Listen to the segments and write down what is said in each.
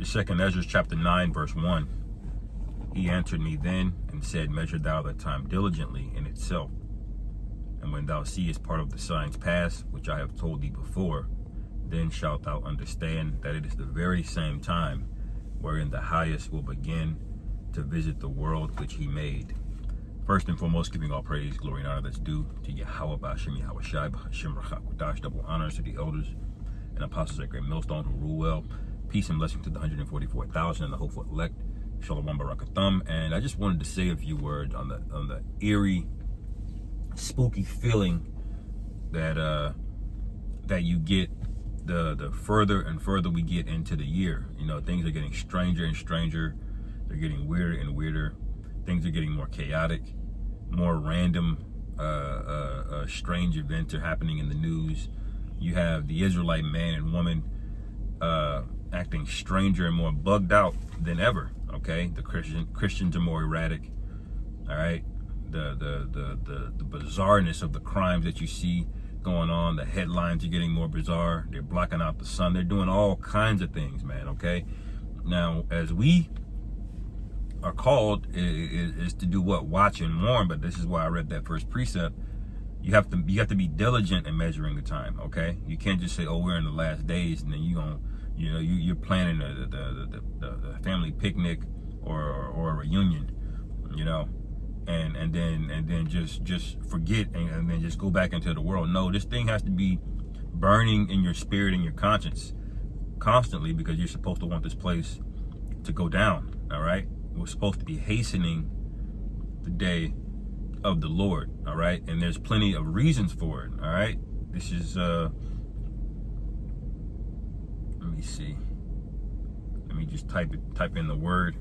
The second Ezra chapter 9, verse 1. He answered me then and said, measure thou the time diligently in itself. And when thou seest part of the signs pass, which I have told thee before, then shalt thou understand that it is the very same time wherein the highest will begin to visit the world which he made. First and foremost, giving all praise, glory, and honor that's due to Yahweh, B'Hashem, Yahweh Shai, B'Hashem, Rachakudash, double honors to the elders and apostles at Great Millstone who rule well. Peace and blessing to the 144,000 and the hopeful elect. Shalom Barakatham. And I just wanted to say a few words on the eerie, spooky feeling that that you get the further and further we get into the year. You know, things are getting stranger and stranger. They're getting weirder and weirder. Things are getting more chaotic, more random, strange events are happening in the news. You have the Israelite man and woman acting stranger and more bugged out than ever. Okay, the Christians are more erratic. All right, the bizarreness of the crimes that you see going on. The headlines are getting more bizarre. They're blocking out the sun. They're doing all kinds of things, man. Okay, now as we are called is to do what? Watch and warn. But this is why I read that first precept. You have to be diligent in measuring the time. Okay, you can't just say, oh, we're in the last days, and then you're planning the family picnic or a reunion, you know, and then just forget and then just go back into the world. No, this thing has to be burning in your spirit and your conscience constantly, because you're supposed to want this place to go down. All right, we're supposed to be hastening the day of the Lord. All right, and there's plenty of reasons for it. All right, this is let me see. Let me just type in the word.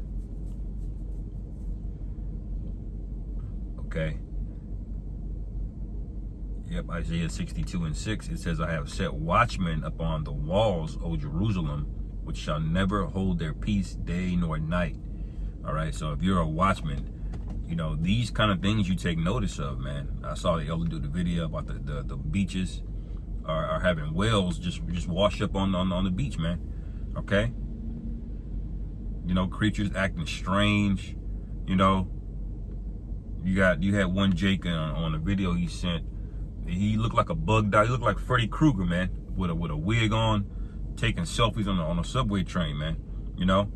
Okay. Yep, Isaiah 62:6. It says, I have set watchmen upon the walls, O Jerusalem, which shall never hold their peace day nor night. All right, so if you're a watchman, you know, these kind of things you take notice of, man. I saw the elder do the video about the beaches are having whales just wash up on the beach, man. Okay, you know, creatures acting strange. You know, you had one Jake on a video he sent. He looked like a bugged out. He looked like Freddy Krueger, man, with a wig on, taking selfies on a subway train, man. You know,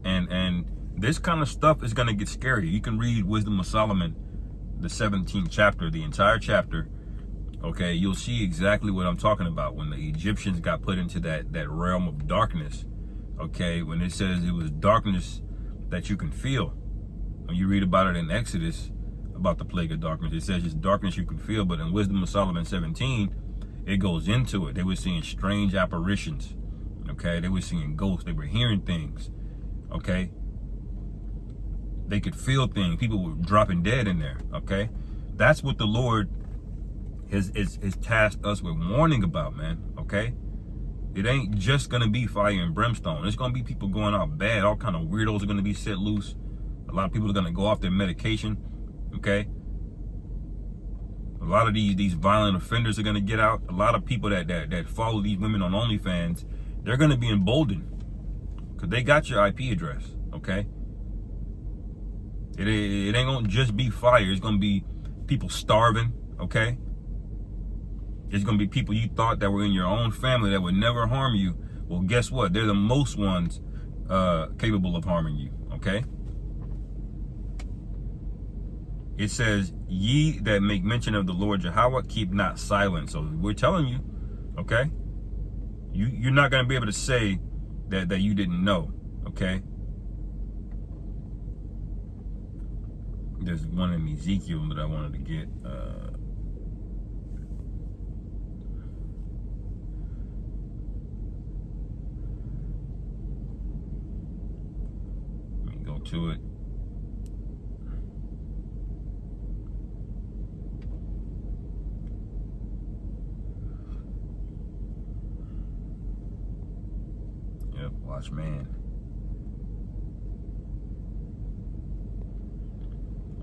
and this kind of stuff is gonna get scary. You can read Wisdom of Solomon, the 17th chapter, the entire chapter. Okay, you'll see exactly what I'm talking about when the Egyptians got put into that realm of darkness. Okay, when it says it was darkness that you can feel. When you read about it in Exodus, about the plague of darkness, it says it's darkness you can feel. But in Wisdom of Solomon 17, it goes into it. They were seeing strange apparitions. Okay, they were seeing ghosts. They were hearing things. Okay, they could feel things. People were dropping dead in there. Okay, that's what the Lord has tasked us with warning about, man. Okay, it ain't just gonna be fire and brimstone. It's gonna be people going out bad. All kind of weirdos are gonna be set loose. A lot of people are gonna go off their medication. Okay, a lot of these violent offenders are gonna get out. A lot of people that follow these women on OnlyFans, they're gonna be emboldened because they got your IP address. Okay, it ain't gonna just be fire. It's gonna be people starving. Okay, it's gonna be people you thought that were in your own family that would never harm you. Well, guess what? They're the most ones capable of harming you. Okay. It says, ye that make mention of the Lord Yahweh, keep not silent. So we're telling you, okay, you're not going to be able to say that you didn't know. Okay. There's one in Ezekiel that I wanted to get. Let me go to it. Yep, watch man.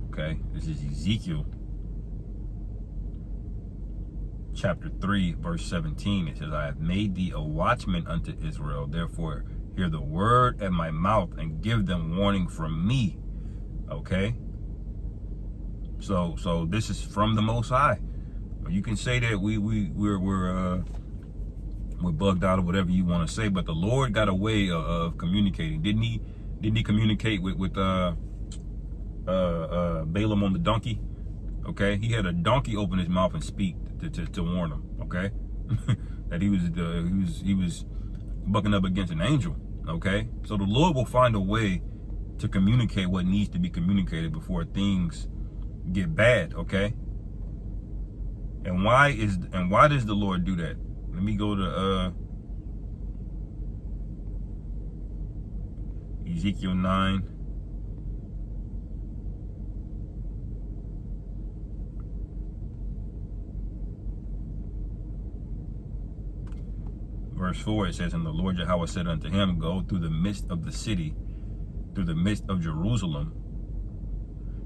Okay, this is Ezekiel chapter 3, verse 17. It says, I have made thee a watchman unto Israel. Therefore, hear the word at my mouth and give them warning from me. Okay? So this is from the Most High. You can say that we're bugged out or whatever you want to say, but the Lord got a way of communicating. Didn't he communicate with Balaam on the donkey? Okay, he had a donkey open his mouth and speak to warn him. Okay, that he was bucking up against an angel. Okay, so the Lord will find a way to communicate what needs to be communicated before things get bad. Okay, and why does the Lord do that? Let me go to Ezekiel 9. Verse 4, it says, and the Lord Yahweh said unto him, go through the midst of the city, through the midst of Jerusalem,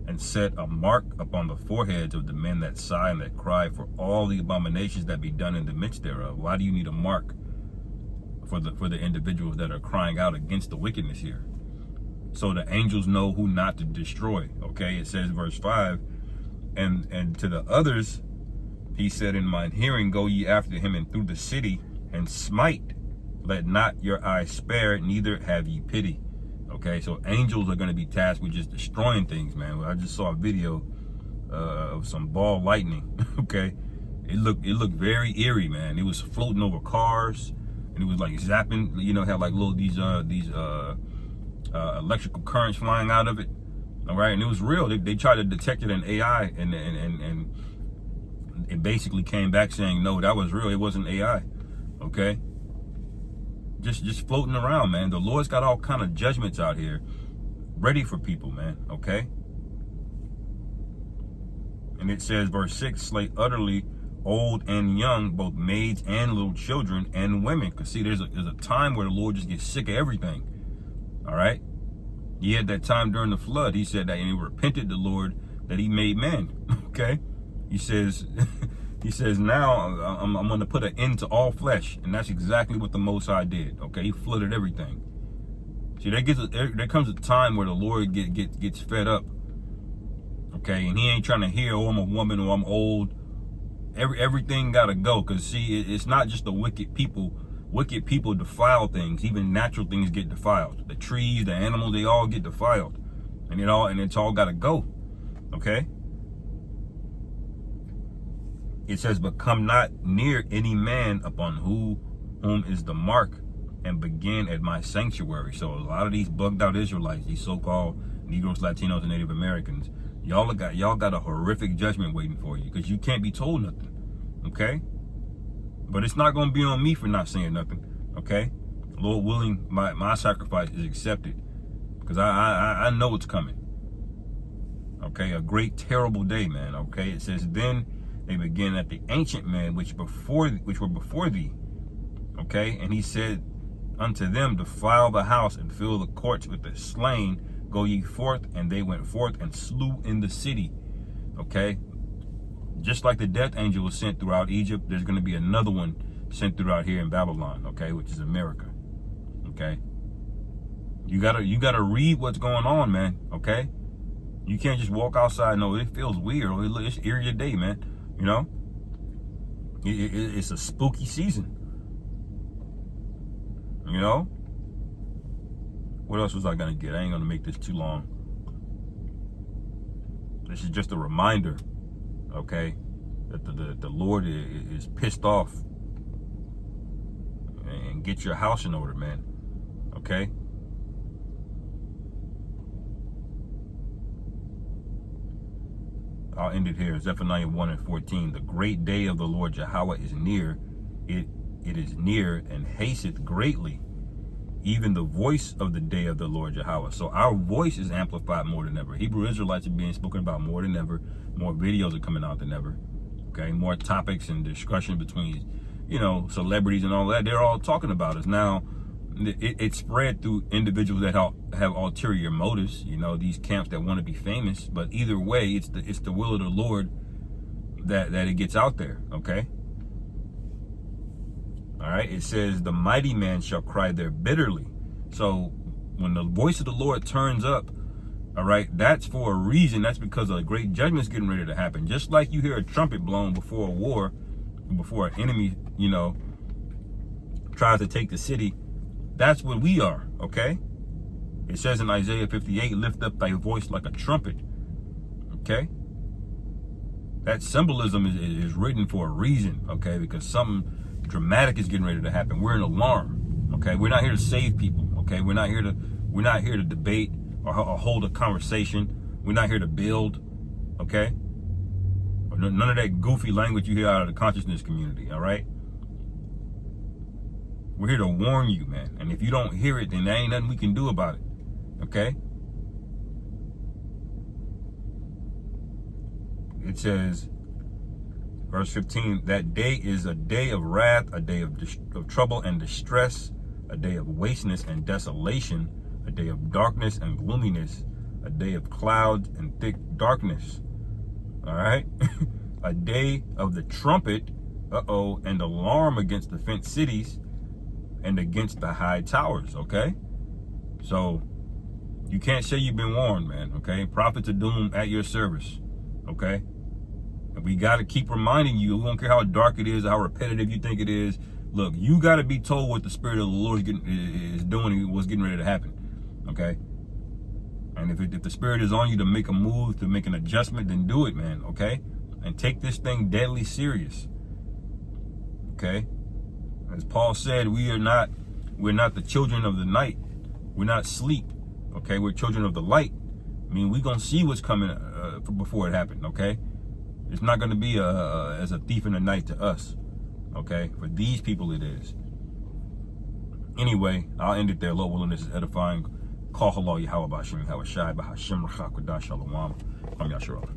and set a mark upon the foreheads of the men that sigh and that cry for all the abominations that be done in the midst thereof. Why do you need a mark for the individuals that are crying out against the wickedness here? So the angels know who not to destroy. Okay, it says verse 5, and to the others he said in mine hearing, go ye after him and through the city and smite, let not your eyes spare, neither have ye pity. Okay, so angels are going to be tasked with just destroying things, man. I just saw a video of some ball lightning. Okay, it looked very eerie, man. It was floating over cars, and it was like zapping. You know, had like these electrical currents flying out of it. All right, and it was real. They tried to detect it in AI, and it basically came back saying no, that was real. It wasn't AI. Okay, just floating around, man. The Lord's got all kind of judgments out here ready for people, man. Okay, and it says verse 6, slay utterly old and young, both maids and little children and women. Because see, there's a time where the Lord just gets sick of everything. All right, he had that time during the flood. He said that, and he repented the Lord that he made man. Okay, he says he says, now I'm going to put an end to all flesh. And that's exactly what the Most High did. Okay, he flooded everything. See, there comes a time where the Lord gets fed up. Okay, and he ain't trying to hear, oh, I'm a woman, or I'm old. Everything got to go. Because, see, it's not just the wicked people. Wicked people defile things. Even natural things get defiled. The trees, the animals, they all get defiled. And it's all got to go. Okay? It says, but come not near any man upon whom is the mark, and begin at my sanctuary. So a lot of these bugged out Israelites, these so-called Negroes, Latinos, and Native Americans, y'all got a horrific judgment waiting for you, because you can't be told nothing. Okay? But it's not going to be on me for not saying nothing. Okay? Lord willing, my sacrifice is accepted, because I know it's coming. Okay? A great, terrible day, man. Okay? It says, then they began at the ancient men which were before thee. Okay, and he said unto them, defile the house and fill the courts with the slain. Go ye forth, and they went forth and slew in the city. Okay, just like the death angel was sent throughout Egypt, there's going to be another one sent throughout here in Babylon. Okay, which is America. Okay, you gotta read what's going on, man. Okay, you can't just walk outside. No, it feels weird. It's eerie today, man. You know, it's a spooky season. You know, what else was I gonna get? I ain't gonna make this too long. This is just a reminder, okay, that the Lord is pissed off. And get your house in order, man. Okay. I'll end it here. Zephaniah 1 and 14. The great day of the Lord Yahweh is near. It is near and hasteth greatly. Even the voice of the day of the Lord Yahweh. So our voice is amplified more than ever. Hebrew Israelites are being spoken about more than ever. More videos are coming out than ever. Okay. More topics and discussion between, celebrities and all that. They're all talking about us. Now, it's spread through individuals that have ulterior motives, these camps that want to be famous. But either way, it's the will of the Lord that it gets out there, okay? All right, it says the mighty man shall cry there bitterly. So when the voice of the Lord turns up, all right, that's for a reason. That's because a great judgment's getting ready to happen. Just like you hear a trumpet blown before a war, before an enemy, tries to take the city, that's what we are, okay? It says in Isaiah 58, lift up thy voice like a trumpet, okay? That symbolism is written for a reason, okay? Because something dramatic is getting ready to happen. We're in alarm, okay? We're not here to save people, okay? We're not here to debate or hold a conversation. We're not here to build, okay? None of that goofy language you hear out of the consciousness community, all right? We're here to warn you, man. And if you don't hear it, then there ain't nothing we can do about it, okay? It says, verse 15, that day is a day of wrath, a day of trouble and distress, a day of wasteness and desolation, a day of darkness and gloominess, a day of clouds and thick darkness. All right? A day of the trumpet, and alarm against the fenced cities and against the high towers, okay? So you can't say you've been warned, man, okay? Prophets of doom at your service, okay? And we got to keep reminding you, we don't care how dark it is, how repetitive you think it is. Look, you got to be told what the Spirit of the Lord is doing and what's getting ready to happen, okay? And if the Spirit is on you to make a move, to make an adjustment, then do it, man, okay? And take this thing deadly serious, okay? As Paul said, we're not the children of the night. We're not sleep, okay? We're children of the light. I mean, we're going to see what's coming before it happened, okay? It's not going to be as a thief in the night to us, okay? For these people, it is. Anyway, I'll end it there. Lord willing, this is edifying. Call halal Yahweh Bashim Yahweh Shai Bahashim Rachak Shalom. I'm Yashua.